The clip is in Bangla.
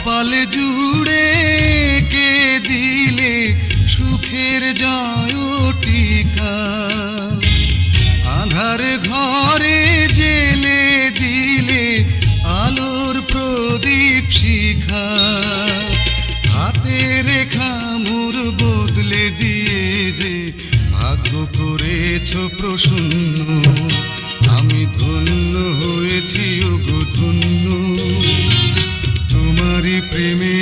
কপাল জুড়ে কে দিলে সুখের জয় টিকা, আধার ঘরে জেলে দিলে আলোর প্রদীপ শিখা, হাতে রেখা মোর বদলে দিয়ে যে ভাগ্য করেছ প্রসন্ন, আমি ধন্য হয়েছি ওগো ধন্য, তোমারই প্রেমে